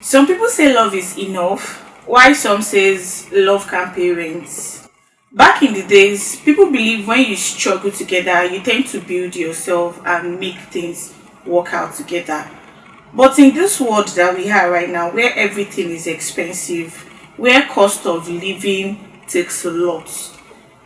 Some people say love is enough, while some says love can pay rent. Back in the days, people believe when you struggle together, you tend to build yourself and make things work out together. But in this world that we have right now, where everything is expensive, where cost of living takes a lot,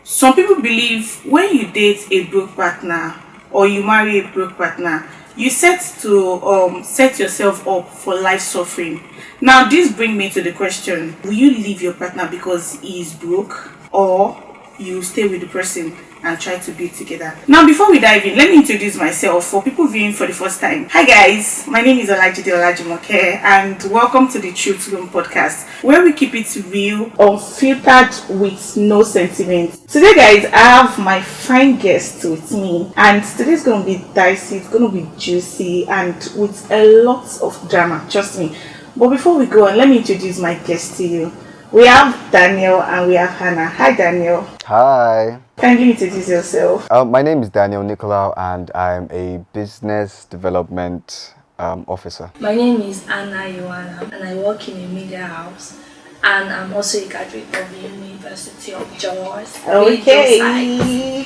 some people believe when you date a broke partner or you marry a broke partner, you set yourself up for life suffering. Now, this brings me to the question: will you leave your partner because he is broke, or you stay with the person and try to be together? Now, before we dive in, let me introduce myself for people viewing for the first time. Hi guys, my name is Olajide Olajimoke, and welcome to the Truth Room podcast, where we keep it real, unfiltered, with no sentiment. Today, guys, I have my fine guest with me, and today's gonna be dicey, it's gonna be juicy, and with a lot of drama. Trust me. But before we go on, let me introduce my guest to you. We have Daniel and we have Hannah. Hi, Daniel. Hi, Kindly introduce yourself. my name is Daniel Nicolau and I'm a business development officer. My name is Anna Joanna and I work in a media house and I'm also a graduate of the University of Jos. Okay.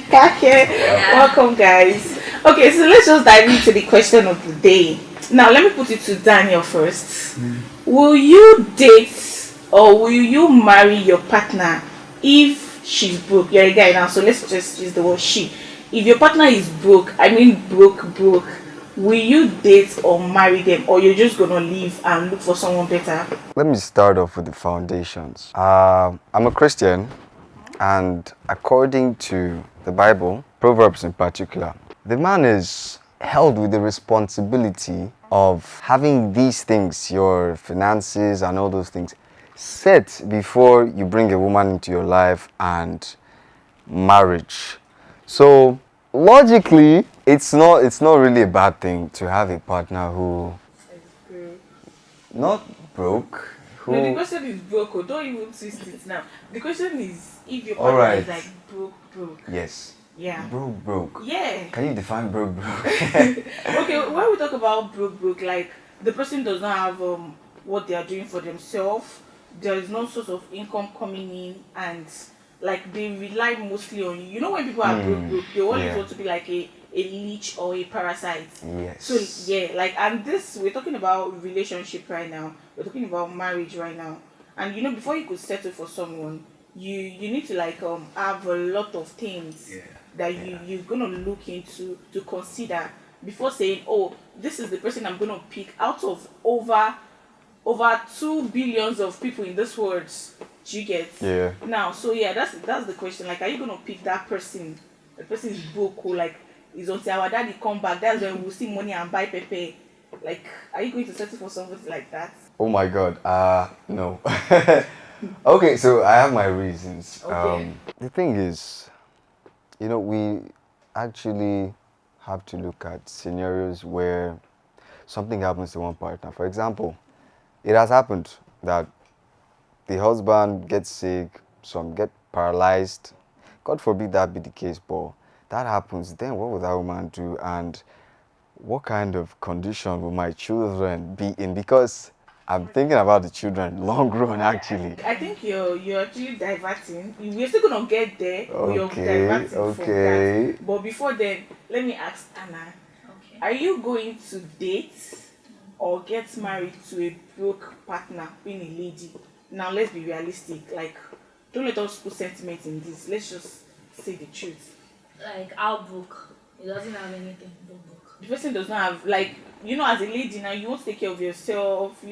Kake. Yeah. Welcome, guys. Okay, so let's just dive into the question of the day. Now, let me put it to Daniel first. Will you date or will you marry your partner if she's broke? You're a guy now, so let's just use the word she. If your partner is broke, I mean broke, will you date or marry them, or you're just gonna leave and look for someone better? Let me start off with the foundations. I'm a Christian, and according to the Bible, Proverbs in particular, the man is held with the responsibility of having these things, your finances and all those things, set before you bring a woman into your life and marriage. So logically, it's not really a bad thing to have a partner who not broke, No, the who question is broke. Oh, don't even twist it now. The question is if your all partner is right. like broke. Yes. Yeah. Broke. Yeah. Can you define broke? Okay, when we talk about broke, like the person does not have what they are doing for themselves. There is no source of income coming in, and like they rely mostly on you. You know, when people are broke, they always Yeah. want to be like a leech or a parasite. Yes. So yeah, like, and this, we're talking about relationship right now. We're talking about marriage right now. And you know, before you could settle for someone, you need to like have a lot of things that you're gonna look into to consider before saying, oh, this is the person I'm gonna pick out of over 2 billions of people in this world. Do you get? Yeah. Now, so yeah, that's the question. Like, are you gonna pick that person? The person is broke, who like is until our daddy come back. That's when we'll see money and buy pepe. Like, are you going to settle for somebody like that? Oh my God. No. Okay, so I have my reasons. Okay. The thing is, we actually have to look at scenarios where something happens to one partner. For example, it has happened that the husband gets sick, some get paralyzed. God forbid that be the case, but that happens. Then what will that woman do? And what kind of condition will my children be in? Because I'm thinking about the children long run actually. I think you're actually diverting. We're still gonna get there, but you're Okay, diverting from okay. that. But before then, let me ask Anna: Okay. are you going to date or get married to a broke partner, being a lady? Now let's be realistic. Like, don't let us put sentiment in this. Let's just say the truth. Like our book. It doesn't have anything but book. The person does not have, like, as a lady now, you want to take care of yourself,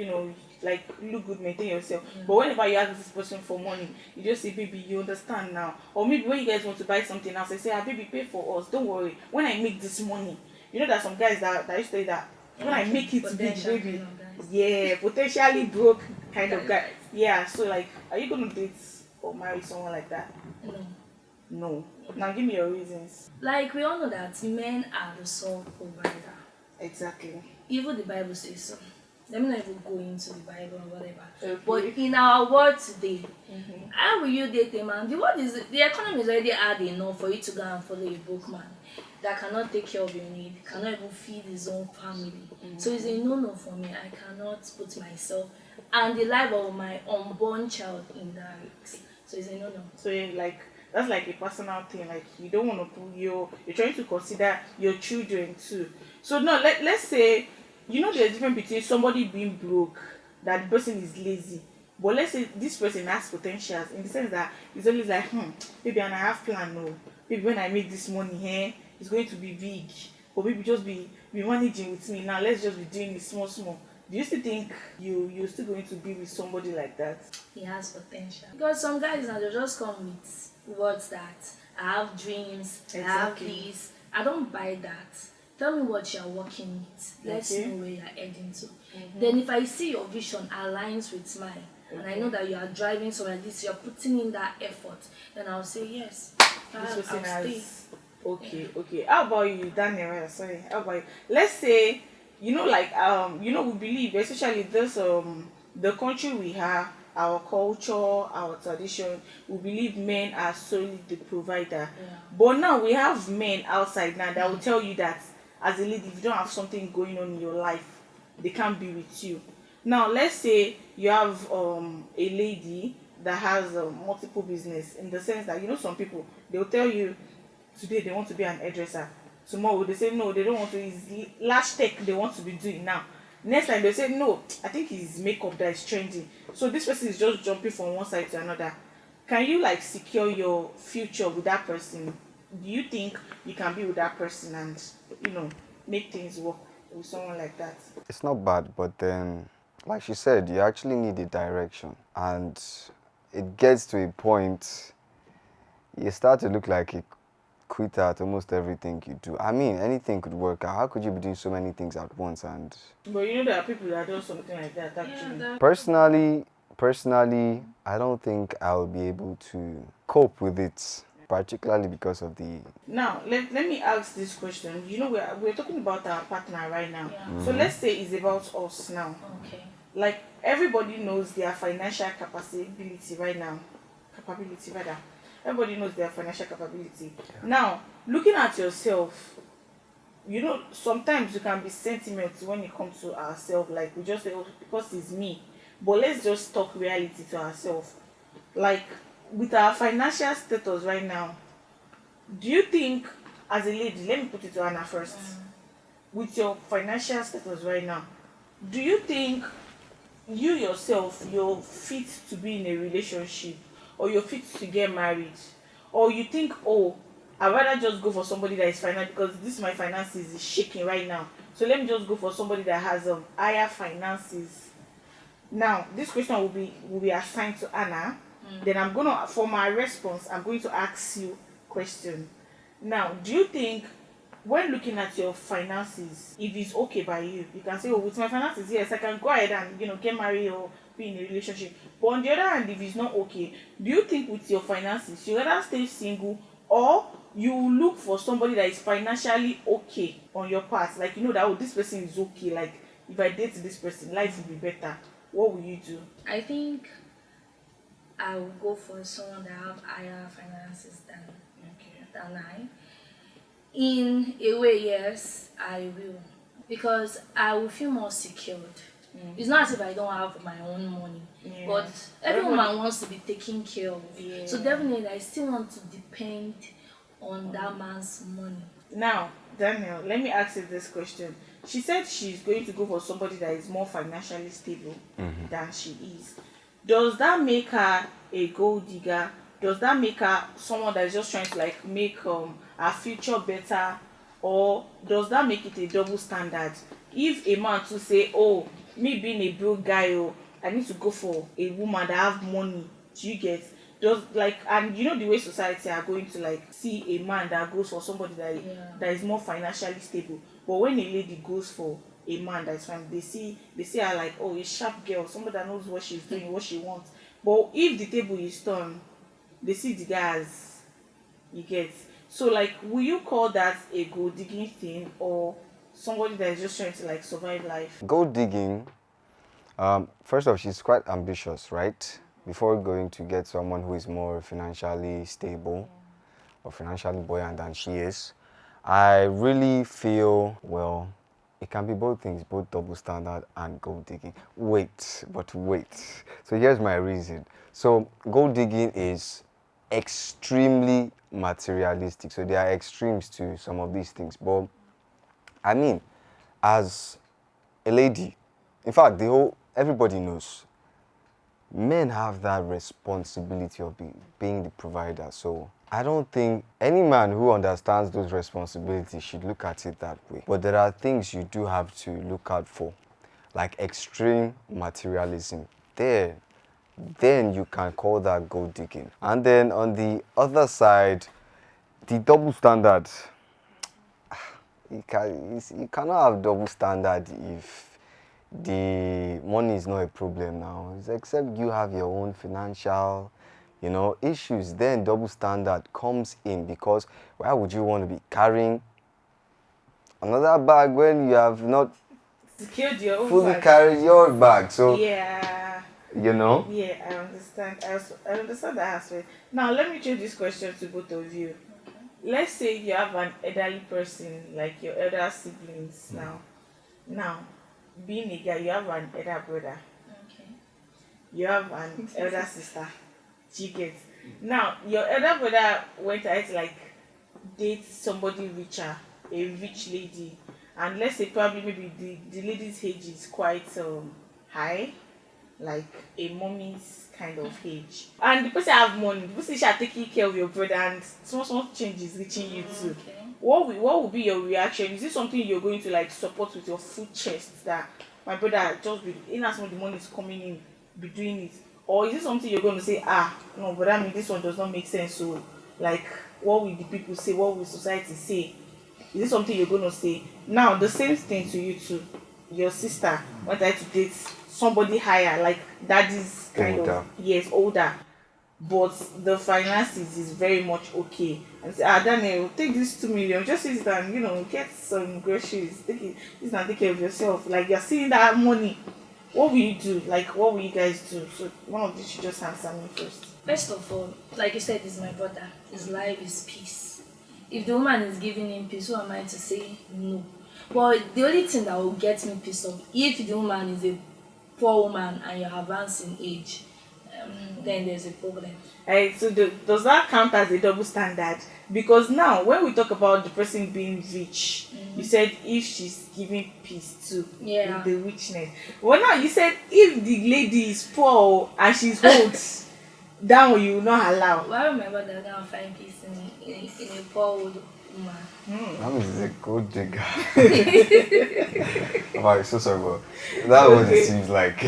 like look good, maintain yourself. But whenever you ask this person for money, you just say, baby, you understand now. Or maybe when you guys want to buy something else, I say, baby, pay for us, don't worry, when I make this money. There's some guys that used to say that when I make it big, Potential baby. kind of guys. Yeah, potentially broke kind of guy. Guys. Yeah, so like, are you gonna date or marry someone like that? No. No. Now give me your reasons. Like we all know that men are the sole provider. Exactly. Even the Bible says so. Let me not even go into the Bible or whatever. Okay. But in our world today, how will you date a man? The economy is already hard enough for you to go and follow a broke man that cannot take care of your need, cannot even feed his own family. So it's a no-no for me. I cannot put myself and the life of my unborn child in that risk. So it's a no no. So like that's like a personal thing. Like you don't want to put you're trying to consider your children too. So no, let's say there's a difference between somebody being broke, that the person is lazy. But let's say this person has potentials in the sense that it's always like, maybe and I have plan, no. Maybe when I make this money here, it's going to be big. Or maybe just be managing with me. Now let's just be doing it small small. Do you still think you're still going to be with somebody like that? He has potential. Because some guys now they just come with words that I have dreams, I have Exactly. this. I don't buy that. Tell me what you're working with. Let's Okay. know where you're heading to. Then if I see your vision aligns with mine, and I know that you are driving somewhere this, you're putting in that effort, then I'll say yes. This person I'll stay. has okay. How about you, Daniel? Sorry, how about you? Let's say we believe, especially this the country we have, our culture, our tradition, we believe men are solely the provider. Yeah. But now we have men outside now that will tell you that as a lady, if you don't have something going on in your life, they can't be with you. Now let's say you have a lady that has multiple business, in the sense that some people, they'll tell you today they want to be an hairdresser, tomorrow they say no, they don't want to, it's lash tech they want to be doing now, next time they say no, I think it's makeup that is trending. So this person is just jumping from one side to another. Can you like secure your future with that person? Do you think you can be with that person and make things work with someone like that? It's not bad, but then, like she said, you actually need a direction. And it gets to a point, you start to look like a quitter at almost everything you do. I mean, anything could work out. How could you be doing so many things at once? And But there are people that do something like that actually. Yeah, personally, I don't think I'll be able to cope with it, particularly because of the... Now, let me ask this question. We're talking about our partner right now. Yeah. So let's say it's about us now. Okay. Like everybody knows their financial capability right now. Capability rather. Everybody knows their financial capability. Now, looking at yourself, sometimes you can be sentimental when it comes to ourselves. Like we just say, oh, because it's me. But let's just talk reality to ourselves. Like with our financial status right now, do you think, as a lady, let me put it to Anna first, with your financial status right now, do you think you yourself, you're fit to be in a relationship, or you're fit to get married, or you think, oh, I'd rather just go for somebody that is financial, because this my finances is shaking right now, so let me just go for somebody that has higher finances. Now this question will be assigned to Anna. Then for my response, I'm going to ask you question. Now, do you think, when looking at your finances, if it's okay by you, you can say, oh, with my finances, yes, I can go ahead and get married or be in a relationship. But on the other hand, if it's not okay, do you think with your finances you rather stay single, or you look for somebody that is financially okay on your part, like that, oh, this person is okay, like if I date this person, life will be better? What will you do? I think I will go for someone that have higher finances than I. In a way, yes, I will, because I will feel more secured. It's not as if I don't have my own money, Yeah. but every woman wants to be taken care of. Yeah. So definitely, I still want to depend on that man's money. Now, Daniel, let me ask you this question. She said she's going to go for somebody that is more financially stable than she is. Does that make her a gold digger? Does that make her someone that is just trying to like make her future better? Or does that make it a double standard? If a man to say, oh, me being a broke guy, oh, I need to go for a woman that have money, do you get? Does like, and the way society are going to like see a man that goes for somebody that is more financially stable, but when a lady goes for a man that's fine, they see her like, oh, a sharp girl, somebody that knows what she's doing, what she wants. But if the table is turned, they see the guy as, you get. So like, will you call that a gold digging thing, or somebody that is just trying to like survive life? Gold digging, first off, she's quite ambitious, right? Before going to get someone who is more financially stable or financially buoyant than she is, I really feel, well, it can be both things, both double standard and gold digging. Wait. So here's my reason. So gold digging is extremely materialistic. So there are extremes to some of these things. But I mean, as a lady, in fact, everybody knows men have that responsibility of being the provider. So I don't think any man who understands those responsibilities should look at it that way. But there are things you do have to look out for, like extreme materialism. Then you can call that gold digging. And then on the other side, the double standard. You cannot have double standard if the money is not a problem now. Except you have your own financial, issues. Then double standard comes in, because why would you want to be carrying another bag when you have not Secured your own fully bag. carried your bag? So Yeah. Yeah, I understand. I understand that aspect. Now, let me throw this question to both of you. Let's say you have an elderly person, like your elder siblings now. Now, being a guy, you have an elder brother. Okay. You have an elder sister. You get. Now, your elder brother went out to date somebody richer, a rich lady. And let's say probably maybe the lady's age is quite high, like a mommy's kind of age. And the person have money, the person shall taking care of your brother, and small changes reaching you too. Okay. What will be your reaction? Is this something you're going to support with your full chest, that my brother just be in as much the money is coming in, be doing it? Or is it something you're going to say, no, but I mean this one does not make sense, so what will the people say, what will society say? Is it something you're going to say? Now, the same thing to you too. Your sister wanted to date somebody higher, like daddy's kind Older. of, yes, older. But the finances is very much okay. And say, Daniel, take this 2 million, just sit and, get some groceries. Take care of yourself. Like, you're seeing that money. What will you do? What will you guys do? So, one of you should just answer me first. First of all, like you said, he's my brother. His life is peace. If the woman is giving him peace, who am I to say no? But the only thing that will get me pissed off, if the woman is a poor woman and you're advancing age, then there's a problem. So does that count as a double standard? Because now, when we talk about the person being rich, you said if she's giving peace too, Yeah. with the richness. Well, now you said if the lady is poor and she's old, that one you will not allow. Why would my brother go and find peace in a poor old woman? that means he's a gold digger. I'm so sorry, but that was it seems like.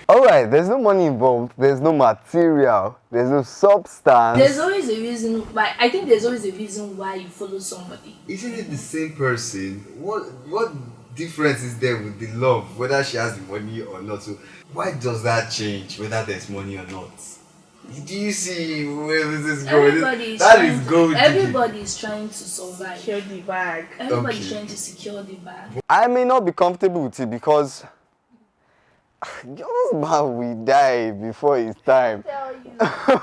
Alright, there's no money involved, there's no material, there's no substance. There's always a reason why. I think there's always a reason why you follow somebody. Isn't it the same person? What difference is there with the love, whether she has the money or not? So why does that change whether there's money or not? Do you see where this is going? Everybody is trying to survive. Secure the bag. Everybody's Okay. trying to secure the bag. I may not be comfortable with it because your husband will die before his time. Tell you.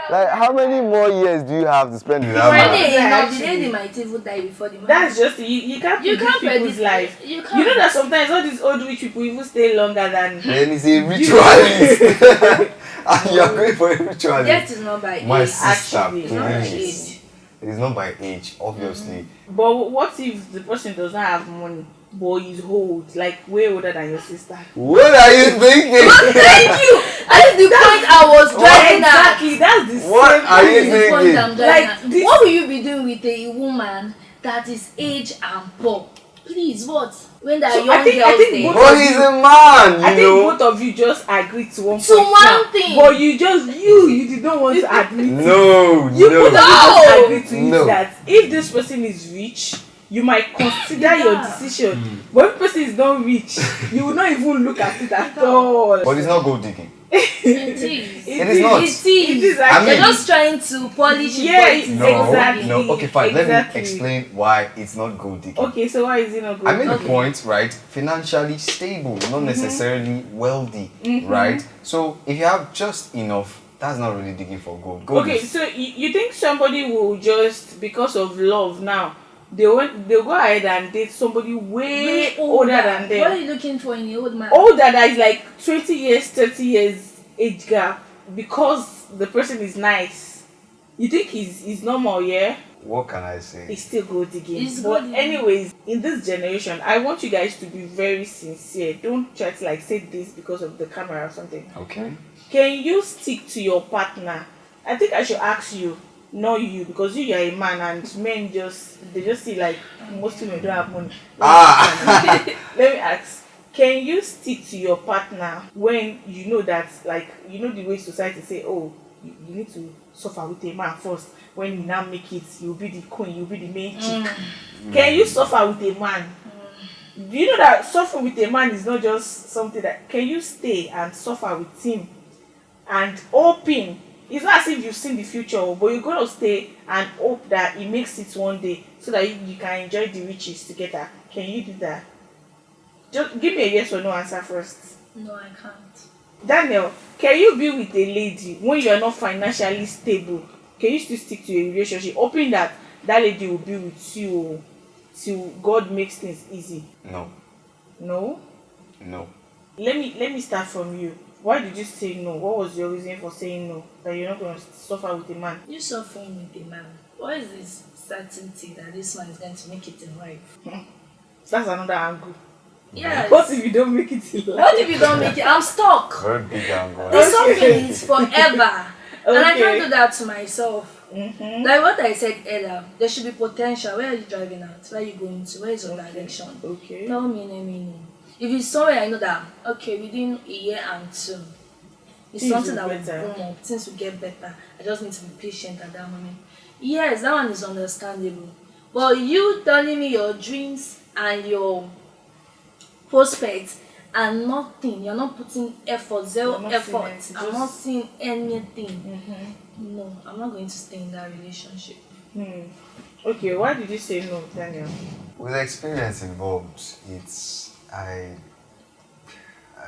Like, how many more years do you have to spend with that When man? they enough, the Actually. lady might even die before the man. That's just you can't You predict can't people's predict life. You You can't. know that sometimes all these old rich people even stay longer than. Then he's a ritualist. And you're going for a ritualist. Death is not by My age. sister, actually. It's not by please. age. It is not by age, obviously. But what if the person does not have money, but is old, like way older than your sister? What are you thinking? Thank you. That's the point I was driving at. Exactly, that's the What same are you thing. That's the point thinking? I'm driving Like at. this- What will you be doing with a woman that is aged and poor? Please, what? When there are So young I think girls there. both- But he's a man, I you think know. both of you just agreed to one To point one now. thing. But you did not want to admit it. No, You both of you no. just agreed to No. it that if this person is rich, you might consider your Yeah. decision. But if the person is not rich, you will not even look at it at all. But it's not gold digging. It is. It is not. It is. It is I actually. They're just trying to polish it. Yeah, but it's No, not. exactly. no. Okay, fine. Let Exactly. me explain why it's not gold digging. Okay, so why is it not good? I made Okay. the point, right? Financially stable, not necessarily wealthy, right? So if you have just enough, that's not really digging for gold. Gold Okay, is so you think somebody will just, because of love now, they'll go ahead and date somebody way older than What are them. you looking for in a old man? Older that is like 20 years, 30 years age gap because the person is nice. You think he's normal, yeah? What can I say? He's still gold digging. He's But gold digging. anyways, in this generation, I want you guys to be very sincere. Don't try to like say this because of the camera or something. Okay. Can you stick to your partner? I think I should ask you, not you, because you are a man and men they just see like most women don't have money. Let me ask. Can you stick to your partner when you know that, like, you know the way society say, oh, you need to suffer with a man first. When you now make it, you'll be the queen, you'll be the main chick. Can you suffer with a man? Do you know that suffering with a man is not just something that, can you stay and suffer with him and hoping, it's not as if you've seen the future, but you're going to stay and hope that he makes it one day so that you can enjoy the riches together. Can you do that? Just give me a yes or no answer first. No, I can't. Daniel, can you be with a lady when you are not financially stable? Can you still stick to a relationship, hoping that that lady will be with you till God makes things easy? No. No? No. Let me start from you. Why did you say no? What was your reason for saying no? That you're not going to suffer with a man? You suffering with a man. What is this certainty that this man is going to make it in life? That's another angle. Yes. What if you don't make it in life? What if you don't make it? I'm stuck. Very big angle. The suffering is forever. And I Okay. can't do that to myself. Mm-hmm. Like what I said earlier, there should be potential. Where are you driving at? Where are you going to? Where is your direction? Okay. Tell me, let me know. If it's somewhere I know that, okay, within a year and two, it's Things something will that will better. grow up, things will get better. I just need to be patient at that moment. Yes, that one is understandable. But you telling me your dreams and your prospects and nothing, you're not putting effort, zero You're not effort, seeing it, I'm just- not seeing anything. No, I'm not going to stay in that relationship. Okay, why did you say no, Daniel? With the experience involved, I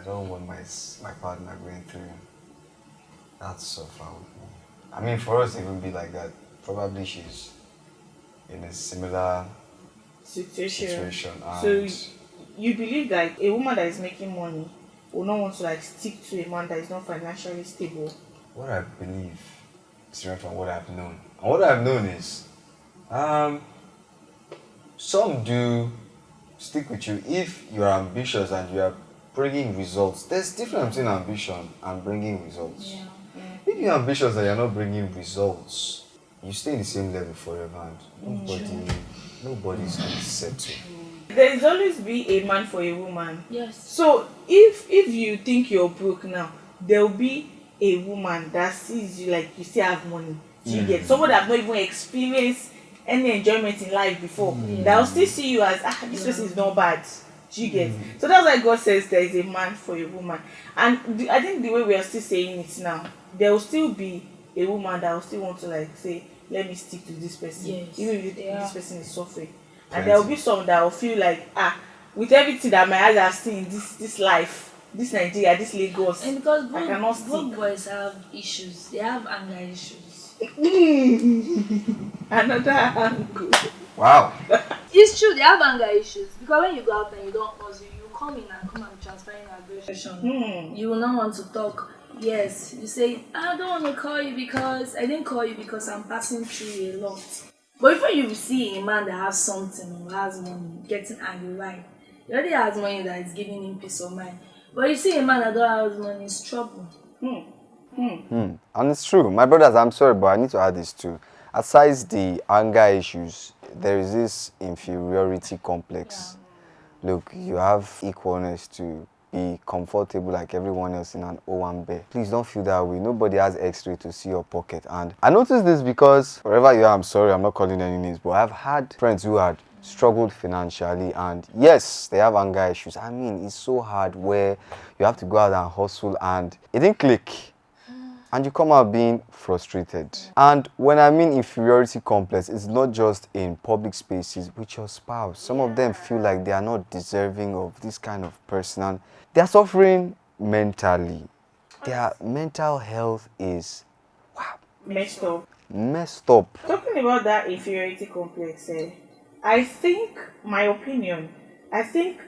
don't want my partner going through that suffer with me. I mean, for us to even be like that, probably she's in a similar situation and So you believe that a woman that is making money will not want to like stick to a man that is not financially stable? what I believe is different from what I've known. And what I've known is some do stick with you if you are ambitious and you are bringing results. There's difference between ambition and bringing results. If you're ambitious and you're not bringing results, you stay in the same level forever and nobody's going to settle. There is always be a man for a woman. Yes. So if you think you're broke now, there will be a woman that sees you like you still have money. Do you get someone that have not even experienced any enjoyment in life before? That will still see you as this person is not bad. Do you get? So that's why God says there is a man for a woman. And I think the way we are still saying it now, there will still be a woman that will still want to like say, let me stick to this person, Yes. even if Yeah. this person is suffering. And there will be some that will feel like with everything that my eyes have seen, this life, this Nigeria, this Lagos, And because I cannot both stick. boys have issues, they have anger issues. Another angle. Wow. It's true, they have anger issues. Because when you go out and you don't hustle, you come in and come and transfer your aggression. You will not want to talk. Yes, you say, I don't want to call you because I didn't call you because I'm passing through a lot. But if you see a man that has something or has money, getting angry, right? He already has money that is giving him peace of mind. But you see a man that don't have money, it's trouble. And it's true. My brothers, I'm sorry, but I need to add this too. Aside the anger issues, there is this inferiority complex. Look, you have equalness to be comfortable like everyone else in an Owambe. Please don't feel that way. Nobody has X-ray to see your pocket. And I noticed this because wherever you are, I'm sorry, I'm not calling any names, but I've had friends who had struggled financially and yes, they have anger issues. I mean, it's so hard where you have to go out and hustle and it didn't click. And you come out being frustrated. And when I mean inferiority complex, it's not just in public spaces with your spouse. Some of them feel like they are not deserving of this kind of person and they are suffering mentally. Their mental health is Messed up. messed up. Talking about that inferiority complex, I think, my opinion, I think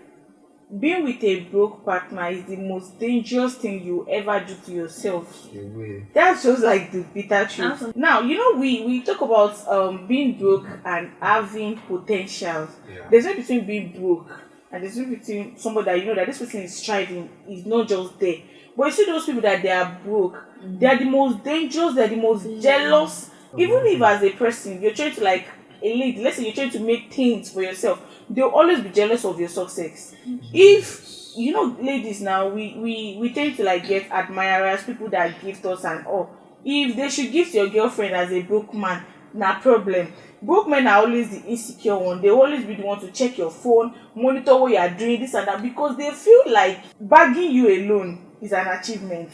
being with a broke partner is the most dangerous thing you ever do to yourself. Away. That's just like the bitter truth. Absolutely. Now, we talk about being broke and having potential. Yeah. There's no between being broke and there's no between somebody that you know that this person is striving, is not just there. But you see those people that they are broke, they are the most dangerous, they're the most jealous. Even if as a person you're trying to like a lady, let's say you're trying to make things for yourself, they'll always be jealous of your success. If you know, ladies now, we tend to like get admirers, people that gift us and all. If they should gift your girlfriend as a broke man, na problem. Broke men are always the insecure one. They always be the one to check your phone, monitor what you are doing, this and that, because they feel like bagging you alone is an achievement,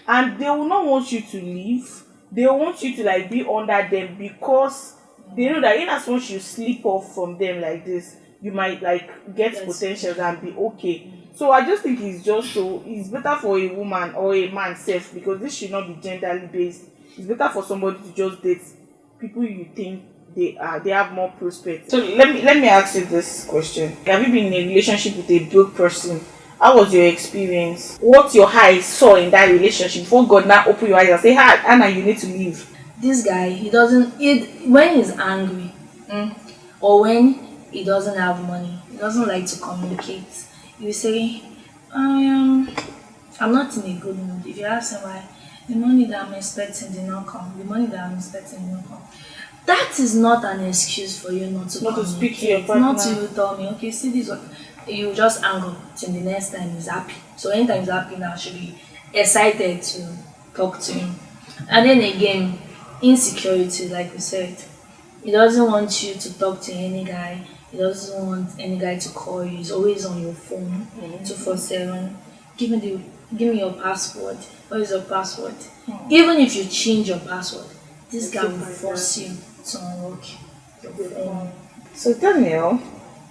and they will not want you to leave. They want you to like be under them because they know that in as much you slip off from them like this, you might like get Yes. potential and be okay. So I just think it's better for a woman or a man self, because this should not be genderly based. It's better for somebody to just date people you think they have more prospects. So let me ask you this question. Have you been in a relationship with a broke person? How was your experience? What your eyes saw in that relationship before God now open your eyes and say, "Hi, Anna, you need to leave." This guy, he doesn't, when he's angry, or when he doesn't have money, he doesn't like to communicate. You say, I'm not in a good mood. If you ask him why, the money that I'm expecting did not come, the money that I'm expecting did not come. That is not an excuse for you not to Not to speak to your communicate. Not partner. to tell me, okay, see this one. You just hang up till the next time he's happy. So anytime he's happy now, should be excited to talk to him. And then again, insecurity, like we said. He doesn't want you to talk to any guy. He doesn't want any guy to call you. He's always on your phone, 247. Give me your password. What is your password? Even if you change your password, this guy will force you to unlock your phone. So Daniel,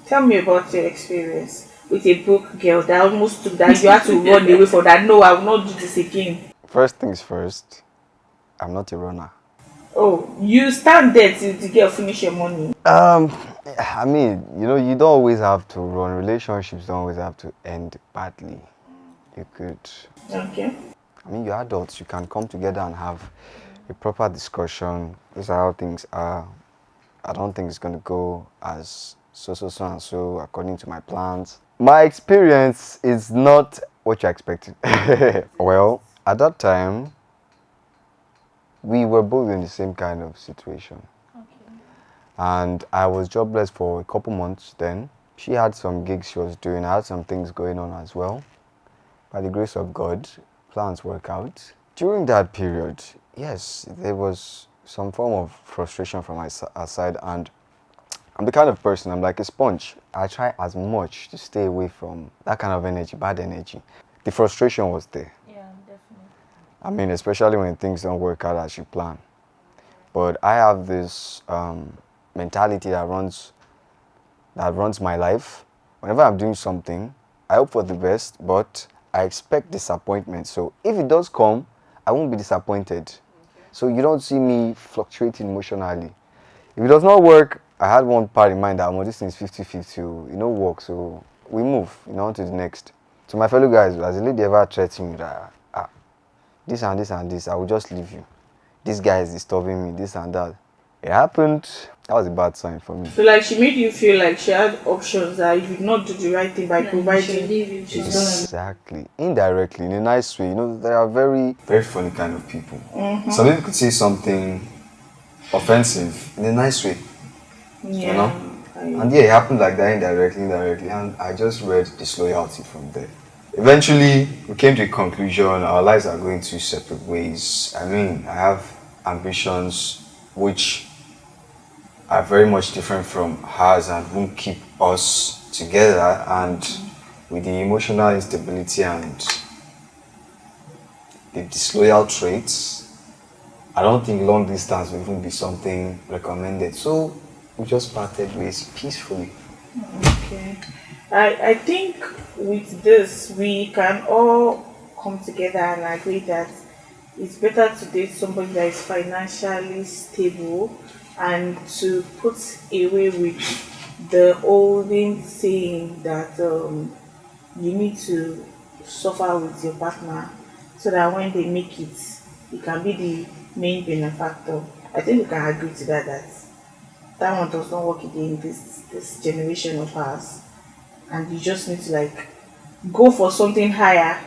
tell me about your experience with a broke girl that almost took that you had to run away from that. No, I will not do this again. First things first, I'm not a runner. Oh, you stand there till the girl finish your money. I mean, you don't always have to run. Relationships don't always have to end badly. You could, Okay. I mean, you're adults. You can come together and have a proper discussion. These are how things are. I don't think it's going to go as so and so according to my plans. My experience is not what you expected. Well, at that time, we were both in the same kind of situation. And I was jobless for a couple months then. She had some gigs she was doing. I had some things going on as well. By the grace of God, plans work out. During that period, yes, there was some form of frustration from my side, and I'm the kind of person, I'm like a sponge. I try as much to stay away from that kind of energy, bad energy. The frustration was there. Yeah, definitely. I mean, especially when things don't work out as you plan. But I have this mentality that runs my life. Whenever I'm doing something, I hope for the best, but I expect disappointment. So if it does come, I won't be disappointed. So you don't see me fluctuating emotionally. If it does not work, I had one part in mind that this thing is 50-50, work, so we move, on to the next. To my fellow guys, has a lady ever threatened me that this and this and this, I will just leave you. This guy is disturbing me, this and that. It happened. That was a bad sign for me. So like she made you feel like she had options that you did not do the right thing by Like, she providing. leave you, she's gonna Exactly. Indirectly, in a nice way. There are very, very funny kind of people. Some people could say something offensive in a nice way. Yeah. And yeah, it happened like that indirectly, and I just read disloyalty from there. Eventually, we came to a conclusion, our lives are going two separate ways. I mean, I have ambitions which are very much different from hers and won't keep us together, and with the emotional instability and the disloyal traits, I don't think long distance will even be something recommended. So we just parted ways peacefully. Okay. I think with this we can all come together and agree that it's better to date somebody that is financially stable and to put away with the olden saying that you need to suffer with your partner so that when they make it, you can be the main benefactor. I think we can agree to that. That one does not work again this generation of ours, and you just need to like go for something higher,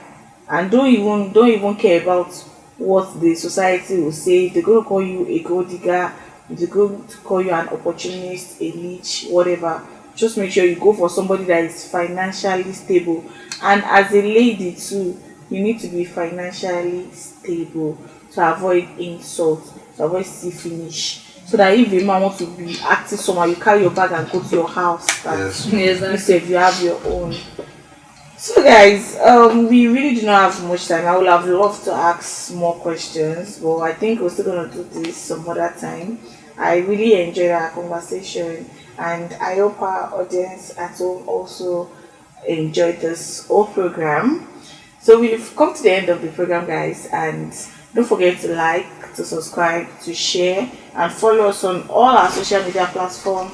and don't even care about what the society will say. If they're going to call you a gold digger, if they're going to call you an opportunist, a leech, whatever, just make sure you go for somebody that is financially stable. And as a lady too, you need to be financially stable to avoid insult, to avoid see finish. So that if a man wants to be acting somewhere, you carry your bag and go to your house. Yes. Instead, you have your own. So guys, we really do not have much time. I would have loved to ask more questions, but I think we're still gonna do this some other time. I really enjoyed our conversation, and I hope our audience at home also enjoyed this whole program. So we've come to the end of the program, guys, and don't forget to like, to subscribe, to share, and follow us on all our social media platforms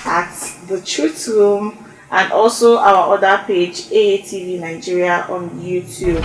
at The Truth Room, and also our other page, AATV Nigeria, on YouTube.